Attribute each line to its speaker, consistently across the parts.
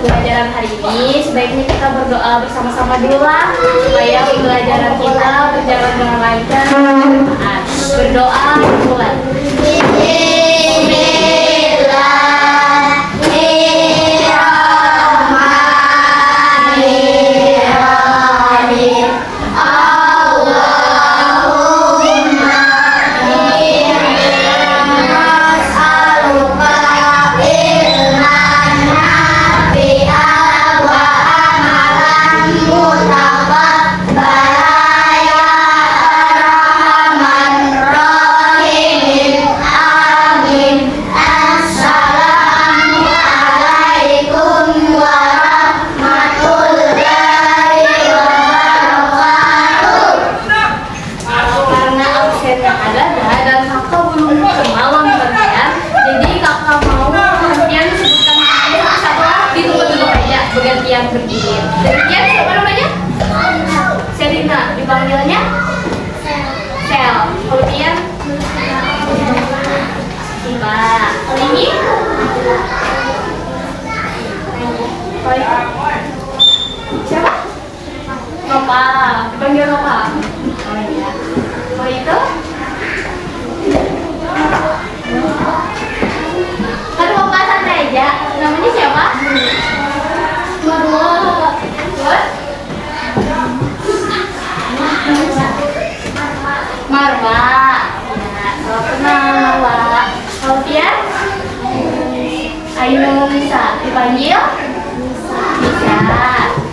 Speaker 1: pembelajaran hari ini sebaiknya kita berdoa bersama-sama dulu lah supaya pembelajaran kita berjalan dengan lancar. Berdoa mulai. Yang berdiri. Demikian siapa namanya? Selina. Dipanggilnya Sel. Kemudian Siva. Ini siapa? Nova. Dipanggil Nova. Oh iya. Oh itu? Aduh, Nova santai aja. Namanya siapa? Marwa. Ya, kalau kenal Marwa. Kemudian Ayu Nisa. Dipanggil Nisa.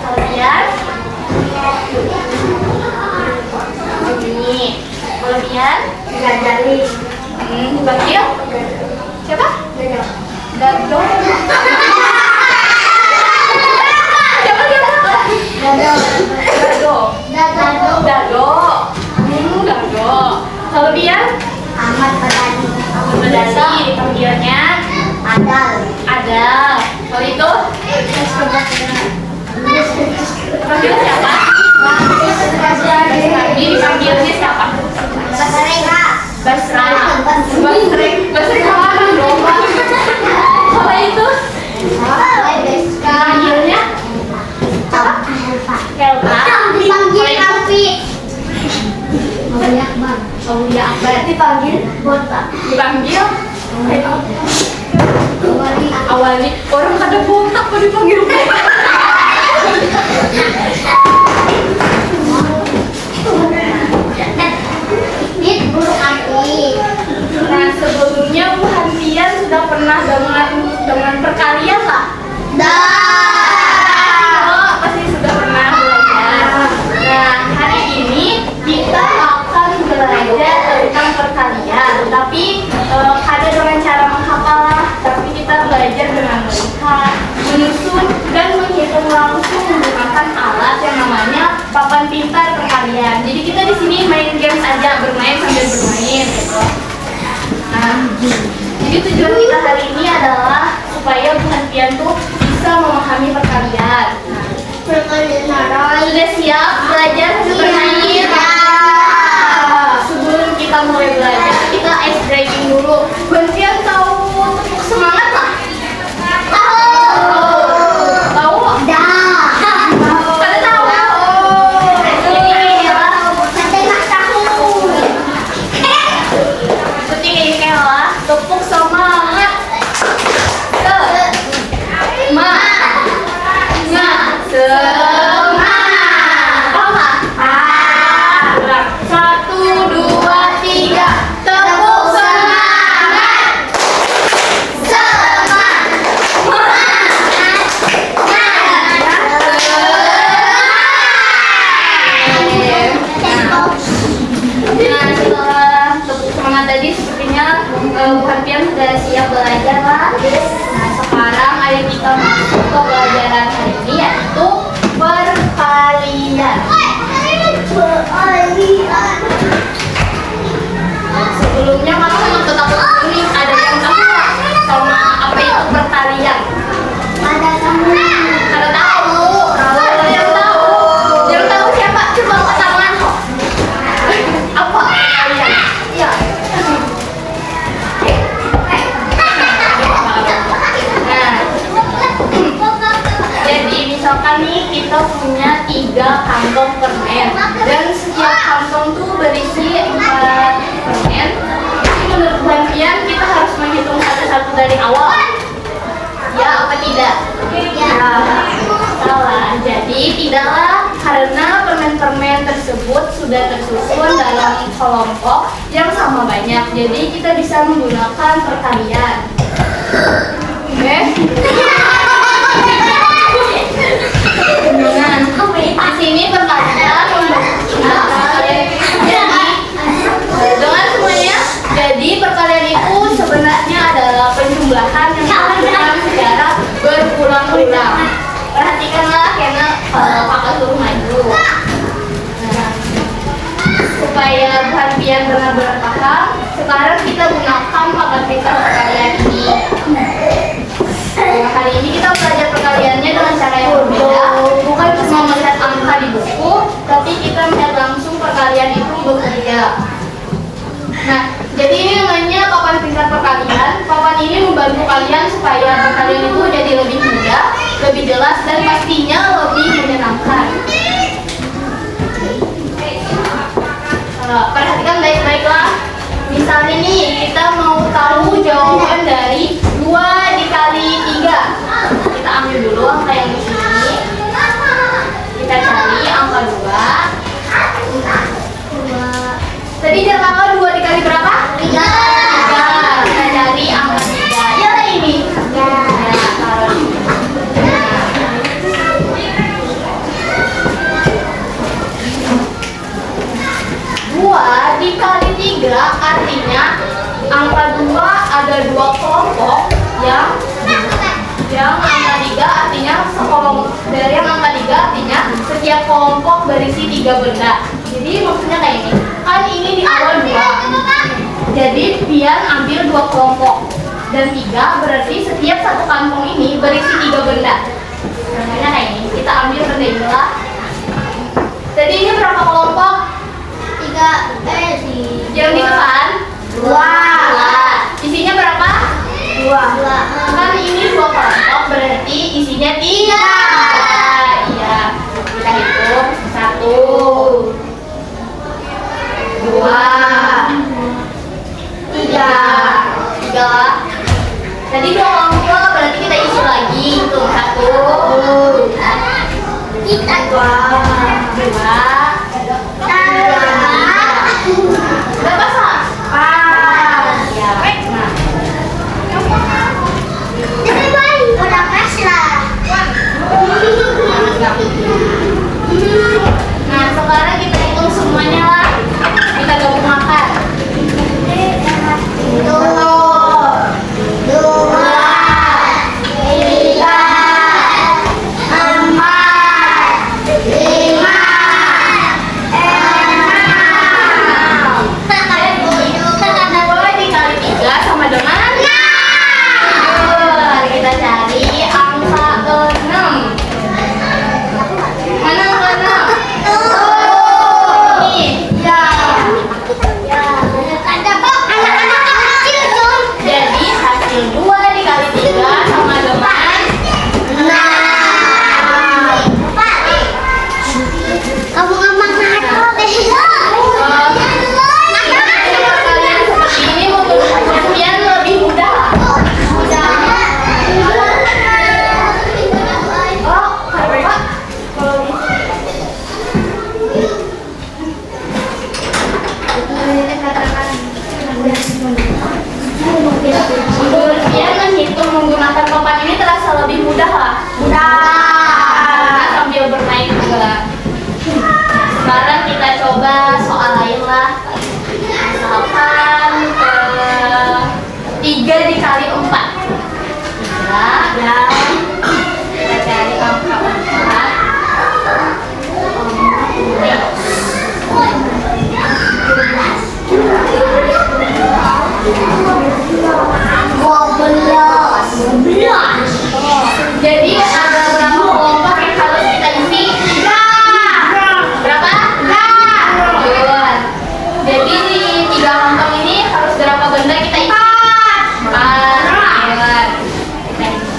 Speaker 1: Kemudian ini. Kemudian Gajali. Dipanggil siapa? Dado. Dado. Kemudian Ahmad Badani. Dipanggilnya Adal. Kalau itu dipanggil siapa? Ini dipanggilnya siapa? Basra. Kawan dong. Kalau itu dipanggilnya Kelpa.
Speaker 2: Dipanggil Alfi.
Speaker 1: Aulia Akbar.
Speaker 2: Dipanggil Bota.
Speaker 1: Dipanggil Awali. Orang kada botak kok dipanggil
Speaker 2: Ini burung api.
Speaker 1: Nah, sebelumnya Bu Hantian sudah pernah dengan perkalian lah? Pasti sudah pernah belajar. Nah, hari ini kita akan belajar tentang perkalian. Tapi ada dengan cara menghafal lah. Tapi kita belajar dengan melihat, menyusun, dan menghitung langsung menggunakan alat yang namanya papan pintar perkalian. Jadi kita di sini main games aja, bermain sambil bermain gitu. Nah, jadi tujuan kita hari ini adalah supaya Bu Hantian tuh bisa memahami perkalian. Sudah siap belajar bermain? Sebelum kita mulai belajar, kita ice breaking dulu. Bu Hantian tahu tepuk semangat lah? Tahu? Pada tahu? Seperti ini lah, tepuk semangat. Tadi sepertinya Bu Hantian sudah siap belajar lah. Nah, sekarang ayo kita masuk ke pelajaran hari ini, yaitu perkalian. Sebelumnya kamu tetap ini ada yang tahu sama apa itu perkalian?
Speaker 2: Ada kamu.
Speaker 1: Ada tahu? Ada yang tahu? Yang tahu siapa? Coba angkat tangan. Apa perkalian? Iya. sama banyak. Jadi kita bisa menggunakan perkalian. Oke. Di sini perkalian dengan semuanya. Jadi perkalian itu sebenarnya adalah penjumlahan yang dilakukan secara berulang-ulang. Perhatikanlah karena kakak suruh maju. Supaya kalian benar-benar paham, sekarang kita gunakan paket pintar perkalian ini. Hari ini kita belajar perkaliannya dengan cara yang berbeda. Bukan cuma melihat angka di buku, tapi kita melihat langsung perkalian itu bekerja. Nah, jadi ini namanya papan pintar perkalian. Papan ini membantu kalian supaya perkalian itu jadi lebih mudah, lebih jelas, dan pastinya lebih menyenangkan. Perhatikan baik-baiklah. Misalnya nih, kita mau tahu jawaban dari 2 dikali 3. Kita ambil dulu angka yang di sini. Kita cari angka 2. Tadi jawaban 2 dikali berapa? 3. Kita cari angka 3. Ya ini. Ya, taruh di sini. 2 dikali 3 artinya angka 2 ada 2 kelompok yang angka 3 artinya dari yang angka 3 artinya setiap kelompok berisi 3 benda. Jadi maksudnya kayak ini. Kan ini di awal 2. Jadi pian ambil 2 kelompok dan 3 berarti setiap satu kantong ini berisi 3 benda. Contohnya kayak ini. Kita ambil benda inilah. Jadi ini berapa kelompok? 3 yang di depan 2. Isinya berapa? 2. Kan ini 2 kelompok berarti isinya 3. Iya. Kita hitung 1 2 3. Tadi 2 kelompok berarti kita isi lagi. Hitung 1 kita 2 berapa sah? 4. Ya. Nah.
Speaker 2: Jadi baik, udah pas lah.
Speaker 1: Nah, sekarang kita hitung semuanya lah. Kita gabung makan.
Speaker 2: 1, 2, 3, 4, 5.
Speaker 1: Sama dengan 6. Kita cari angka 6. Mana angka 6? Ini.
Speaker 2: Ya, ada kok anak-anak kecil tuh.
Speaker 1: Jadi hasil 2 dikali 3 sama dengan
Speaker 2: 6. Kamu ngomong apa?
Speaker 1: ini membuat kalian lebih mudah. Oh, Pak. Kalian menghitung menggunakan papan ini terasa lebih mudah lah. Nah, sambil bermain juga. Sekarang kita coba soal lain lah. Misalkan 3 dikali 4. Ya. Kita cari angka 12. Jadi ada berapa kelompok yang harus kita isi? 3. Berapa? 3. Jadi di 3 kantong ini harus berapa benda kita isi? 4. Kita isi.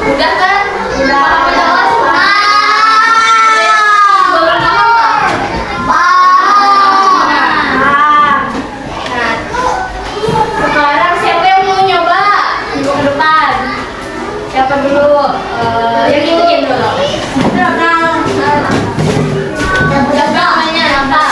Speaker 1: Udah kan? Udah. Sekarang siapa yang mau nyoba? Minggu ke depan. Siapa dulu? Yang ikutin dulu. Udah namanya apa?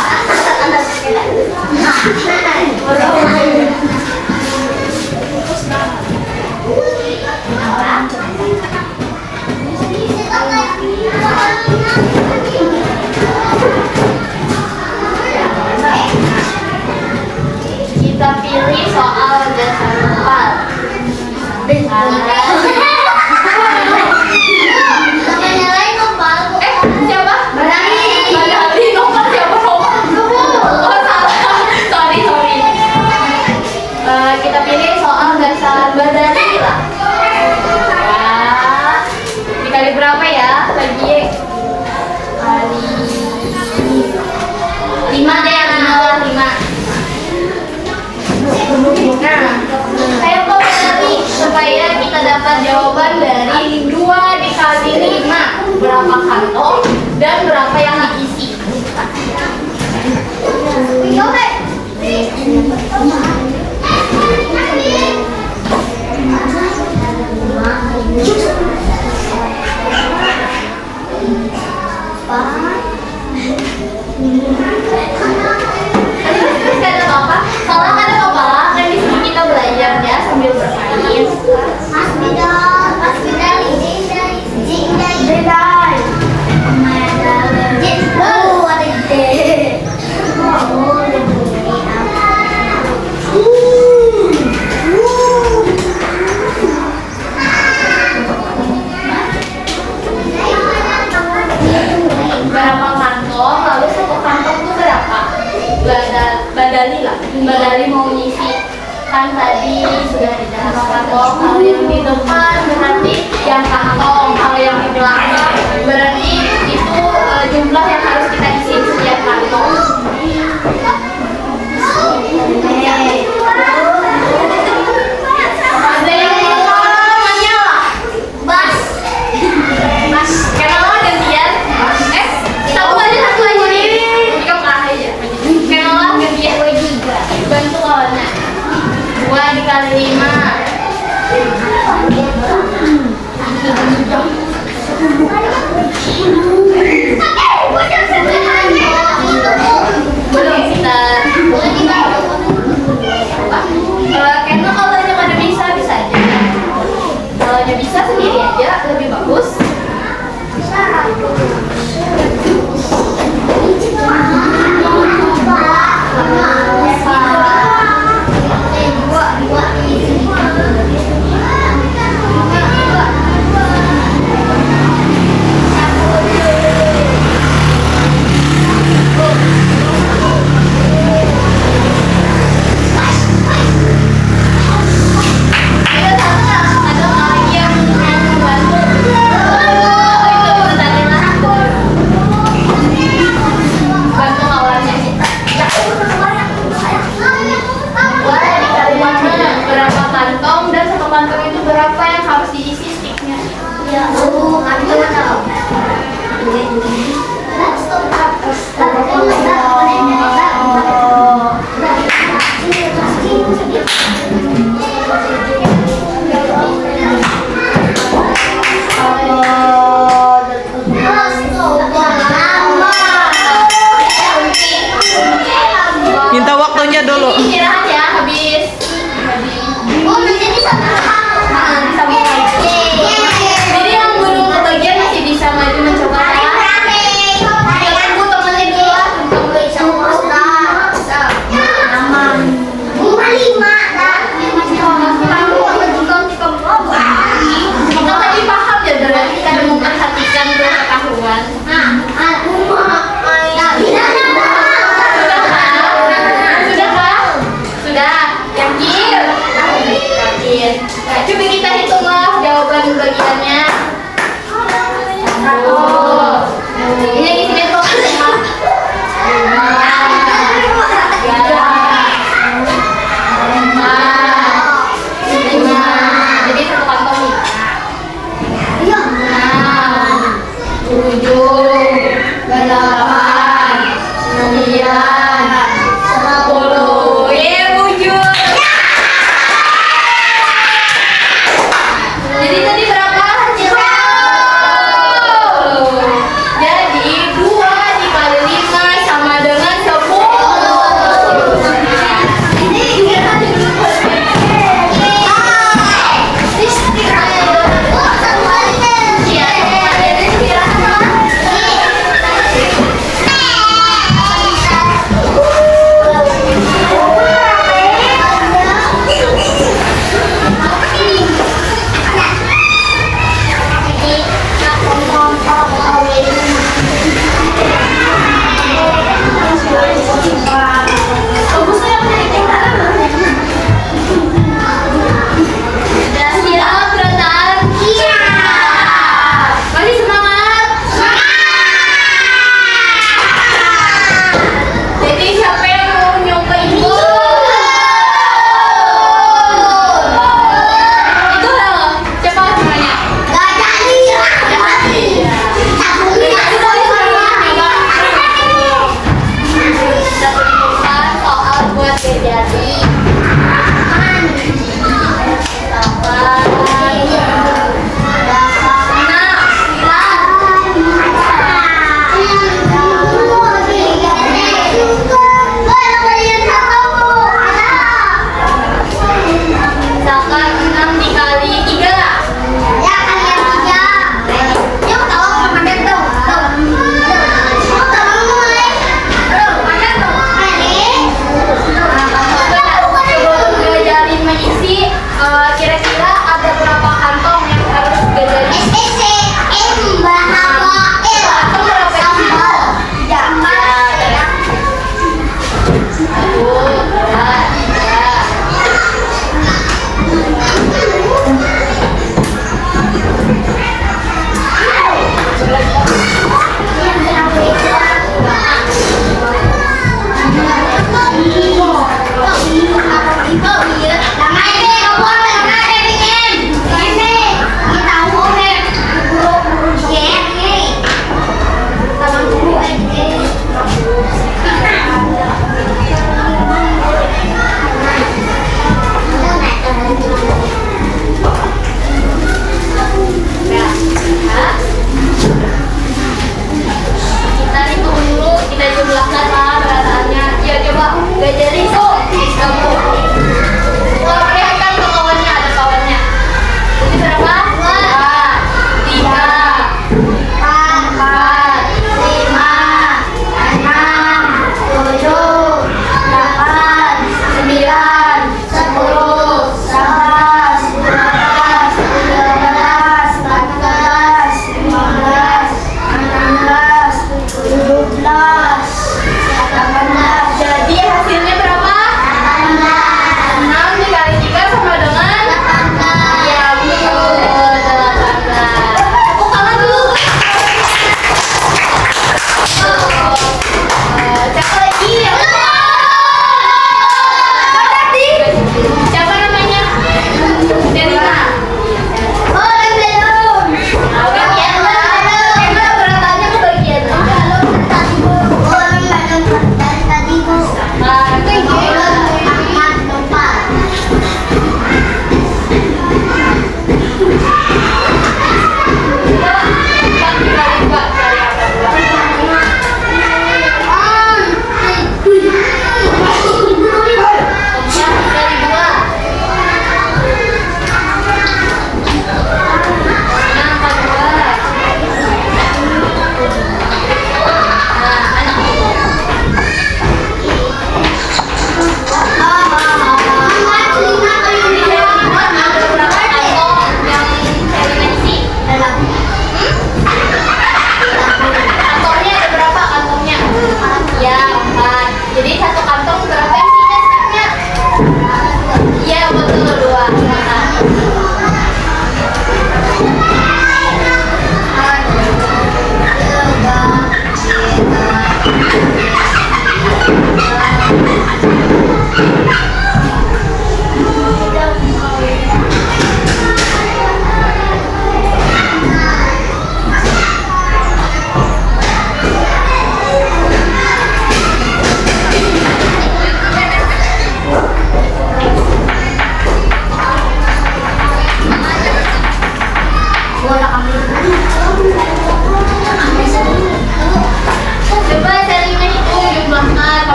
Speaker 1: Kita pilih soal dasar kepal. Siapa? Badali. Nopal siapa? Nopal. Oh salah. Sorry. Kita pilih soal dasar Badali lah. Ya. Dikali berapa ya? Bagi kali 5 deh, 5. Nah, saya mau tadi supaya kita dapat jawaban dari 2 dikali 5 berapa kantong dan berapa yang diisi. Ada apa? Salah ada apa? Kan di sini kita belajar ya sambil bermain.
Speaker 2: Mas Bidal, ini
Speaker 1: Berapa kantong? Lalu satu kantong itu berapa? Badali lah. Badali mau ngisi. Kan tadi sudah di dalam kantong. Kalau yang di depan berarti yang kantong. Kalau yang di belakang berarti itu jumlah yang harus kita isi setiap kantong. Ada yang mau namanya lah. Bas. Kenapa gantian? Satu aja. Kenapa gantian? Bantu lawannya. 2 dikali 5. Belum kita. Karena kalau pada bisa aja. Kalau bisa sendiri aja lebih bagus.
Speaker 3: Minta waktunya dulu.
Speaker 1: Istirahat ya, habis.
Speaker 2: Oh, nanti bisa
Speaker 1: Bisa mulai. Jadi yang belum kebagian masih bisa maju mencoba ya. Tunggu temennya dulu lah. Kita tadi paham ya, berarti kita memperhatikan pengetahuan. 10. Yeay, mujur. Jadi tadi berapa hasilnya? Jadi 2 dikali 5 sama dengan 10.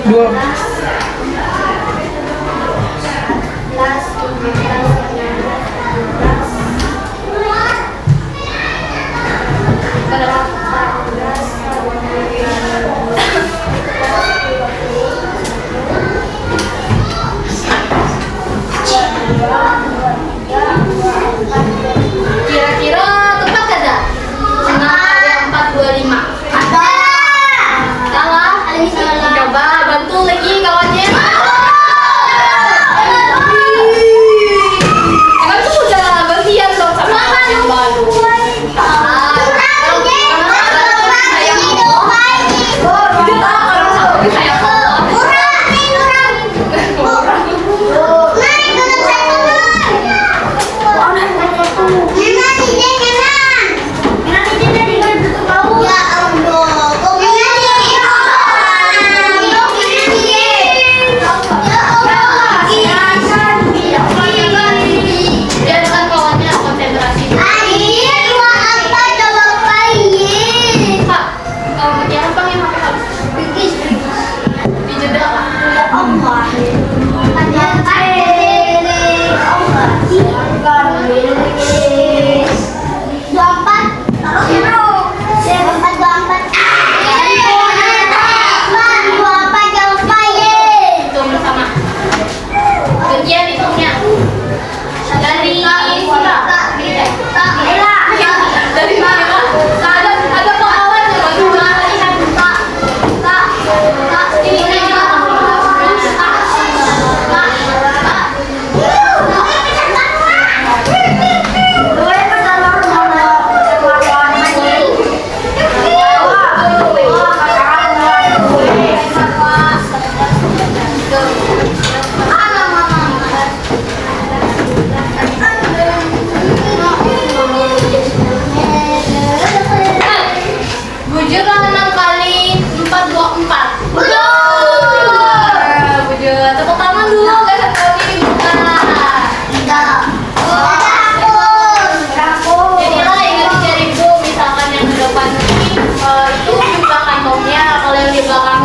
Speaker 3: Dua.
Speaker 1: 14, kira-kira tepat kada? 6 kali 4, 25. Salah. Coba bantu lagi kawannya. Kan tuh udah bagian dong sama yang baru.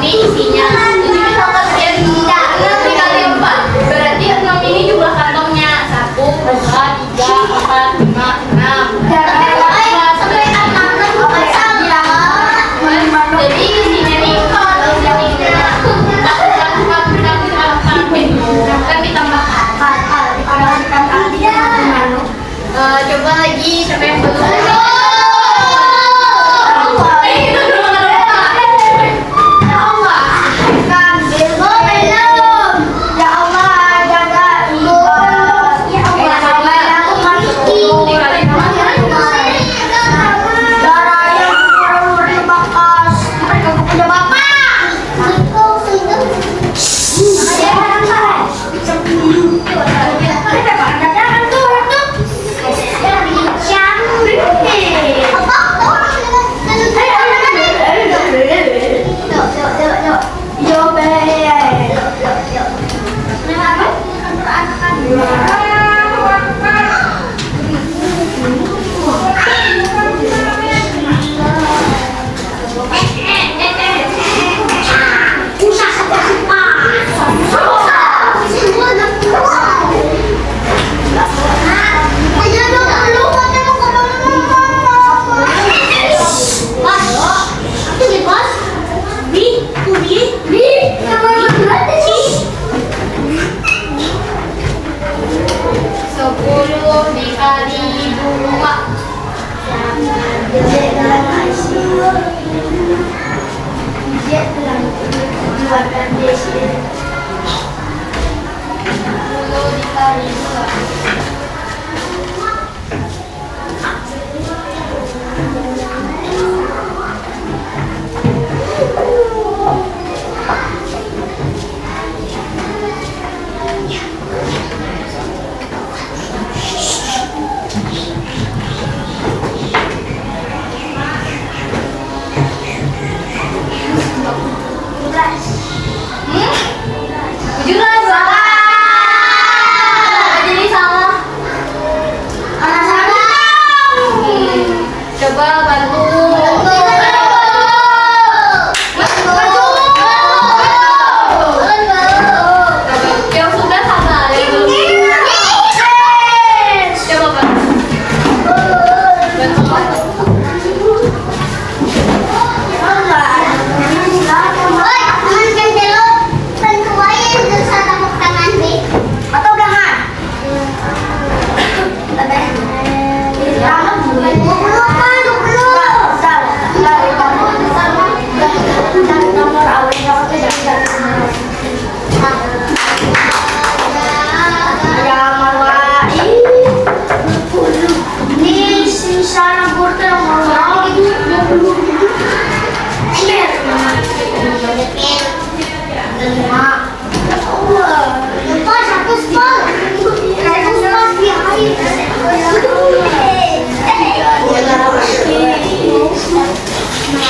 Speaker 1: Isinya. Jadi misalkan dia 6 dikali 4, berarti 6 ini jumlah kantongnya. 1, 2, 3, 4, 5, 6. Jadi isinya nih kan ditambahkan. Coba lagi sampai yang belum.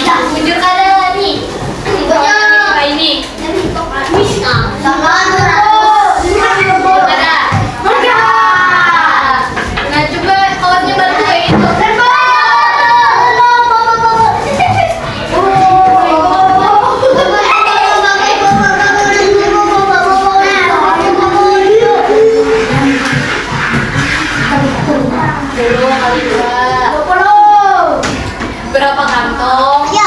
Speaker 1: Bujur kada nih. Ini.
Speaker 2: Sama
Speaker 1: Bujur kada. Nah coba kawannya bantu kayak gitu. Dulu kali dua. Berapa kantong?
Speaker 2: Ya,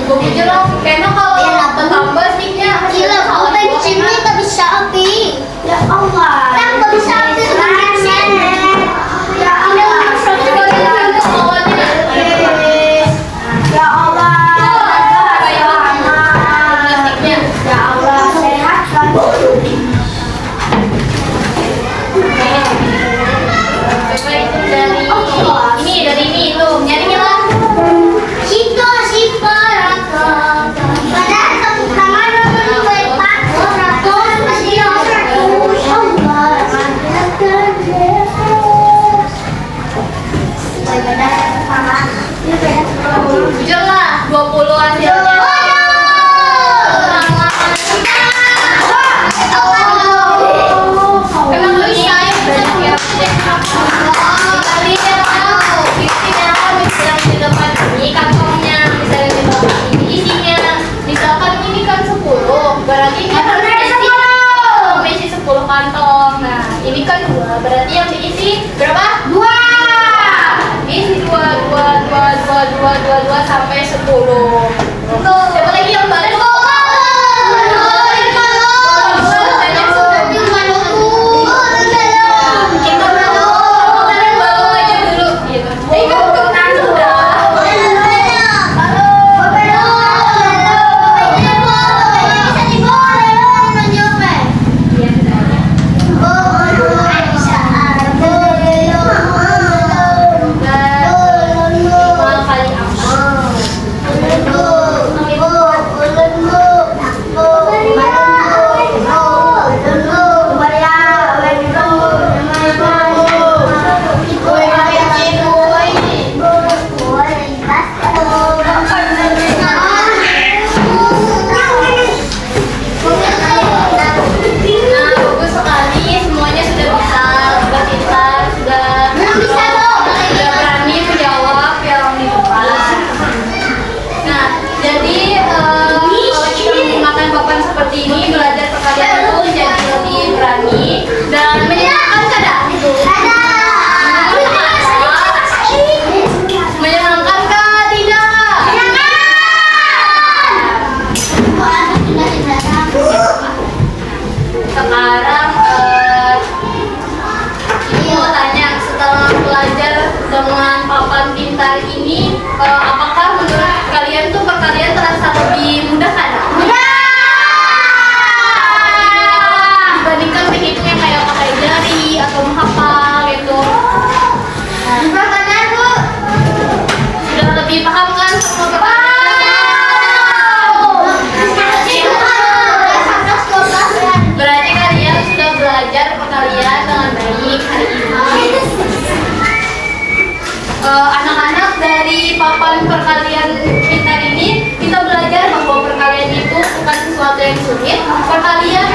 Speaker 1: Bujur lah. Kayaknya kalau tambah sticknya
Speaker 2: gila, kau bensinnya tak bisa api.
Speaker 1: Ya Allah.
Speaker 2: Tak bisa api dengan bensin. Ya Allah.
Speaker 1: Coba lihat kawannya.
Speaker 2: Ya Allah.
Speaker 1: Plastiknya.
Speaker 2: Ya Allah, sehatkan.
Speaker 1: Coba itu dari ini lu nyarinya lah.
Speaker 2: Sito, raka. Padahal kamu kamar dulu berpak. Raka, masih Allah.
Speaker 1: Bujur lah 20 hasilnya. Emang lu nyain ya? Tadi yang tahu isinya yang di depan ini kantongnya, misalnya di depan ini isinya, misalkan ini kan 10, berarti ini harus diisi 10 kantong. Nah ini kan 2, berarti yang diisi berapa? 2. Isi 2 sampai 10. Siapa lagi yang baru? Apakah menurut kalian tuh perkalian terasa lebih mudah kan? Dibandingkan menghitungnya kayak pakai jari atau menghafal gitu. Sudah lebih paham kan sama berarti kalian sudah belajar perkalian dengan baik hari ini. Anak-anak dari papan perkalian pintar ini kita belajar bahwa perkalian itu bukan sesuatu yang sulit. Perkalian